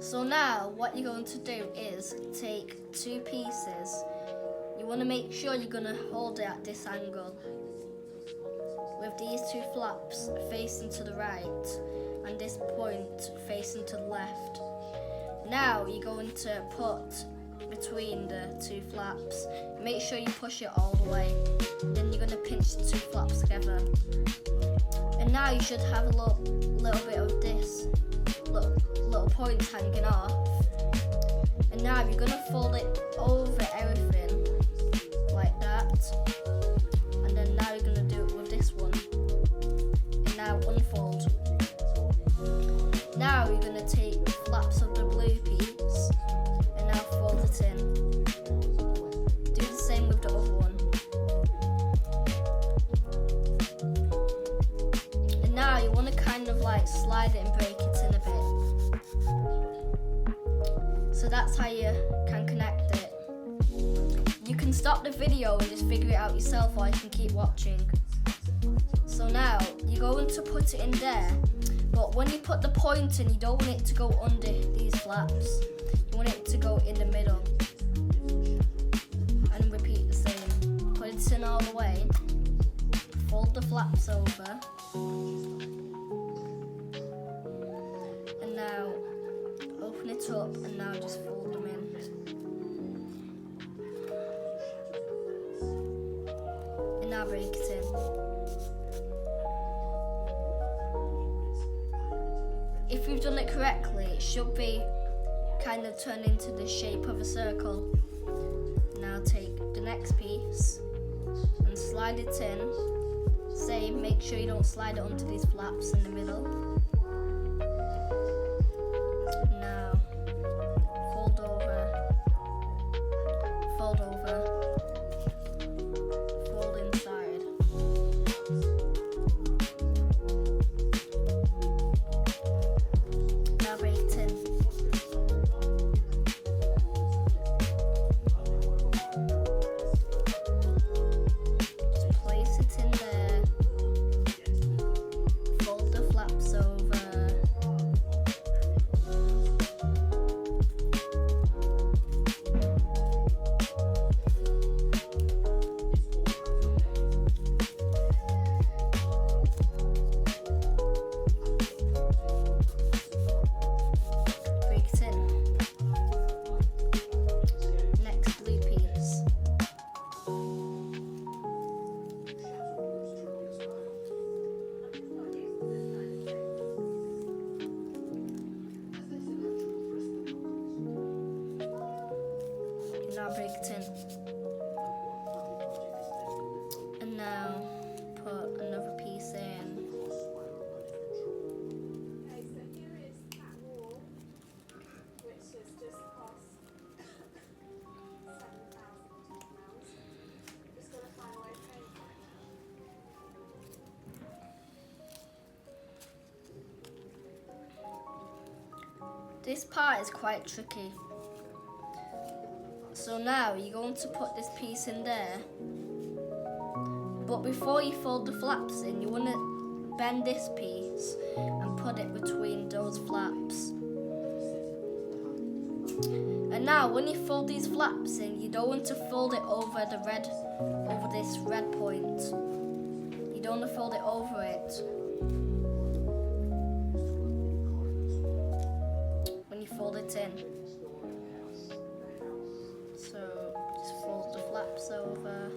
So now what you're going to do is take two pieces. You want to make sure you're going to hold it at this angle with these two flaps facing to the right and this point facing to the left. Now you're going to put between the two flaps. Make sure you push it all the way. Then you're going to pinch the two flaps together. And now you should have a little bit of this little points hanging off. And now you're going to fold it over everything like that. And then now you're going to do it with this one. And now unfold. Now you're going to take the flaps of the blue piece and now fold it in. Do the same with the other one. And now you want to kind of like slide it and break it in a bit. So that's how you can connect it. You can stop the video and just figure it out yourself, or you can keep watching. So now you're going to put it in there, but when you put the point in, you don't want it to go under these flaps. You want it to go in the middle. And repeat the same. Put it in all the way. Fold the flaps over. And now open it up and now just fold them in. And now break it in. If you've done it correctly, it should be kind of turned into the shape of a circle. Now take the next piece and slide it in. Same, make sure you don't slide it onto these flaps in the middle. Now fold over, fold over, fold inside. Now break it in. Just place it in there. Fold the flaps over. Break it in. Next blue piece. Now break it in. And now put another piece in. Okay, so here is that wall, which has just cost £7,000. Just got to find a way of paying for it now. This part is quite tricky. So now you're going to put this piece in there. But before you fold the flaps in, you want to bend this piece and put it between those flaps. And now when you fold these flaps in, you don't want to fold it over this red point. You don't want to fold it over it. When you fold it in. So just fold the flaps over.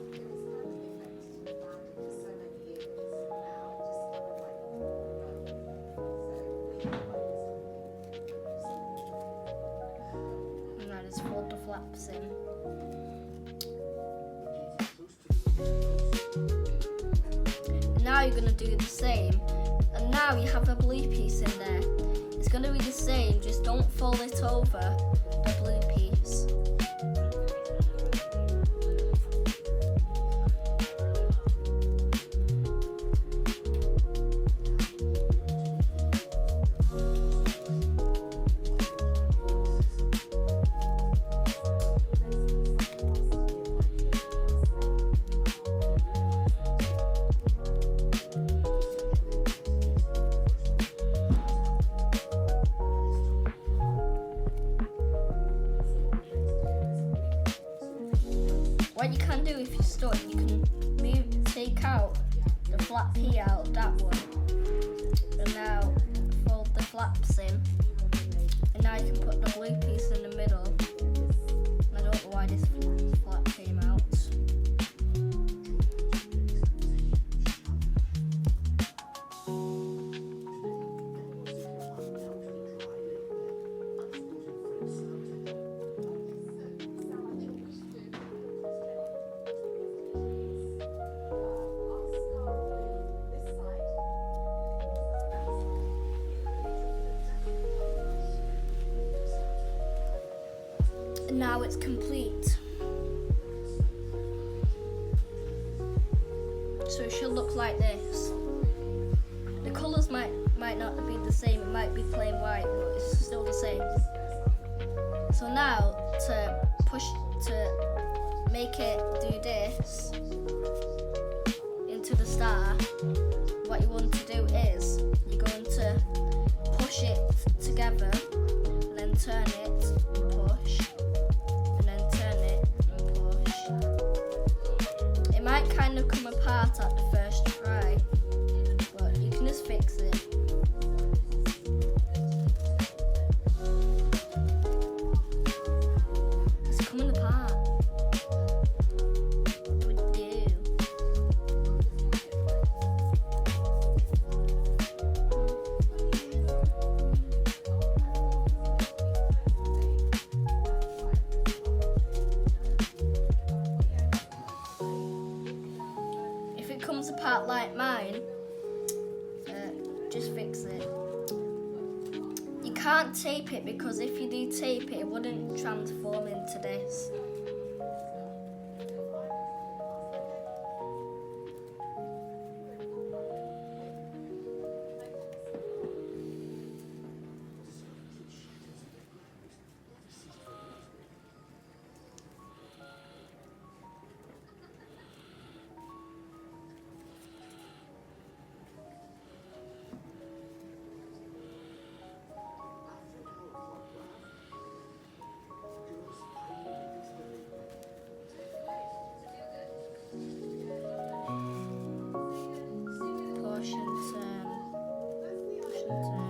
And now just fold the flaps in. And now you're going to do the same. And now you have a blue piece in there. It's going to be the same, just don't fold it over the blue piece. flap P out of that one. And now fold the flaps in. And now you can put the blue piece in the middle. I don't know why this flap came out. And now it's complete. So it should look like this. The colours might not be the same, it might be plain white, but it's still the same. So now to make it do this into the star, what you want to do is you're going to push it together and then turn it and push and then turn it and push. It might kind of come apart at the first try, but you can just fix it. It's coming apart. What do we do? If it comes apart like mine, just fix it. You can't tape it because if you do tape it, it wouldn't transform into this. Push and turn. Push and turn.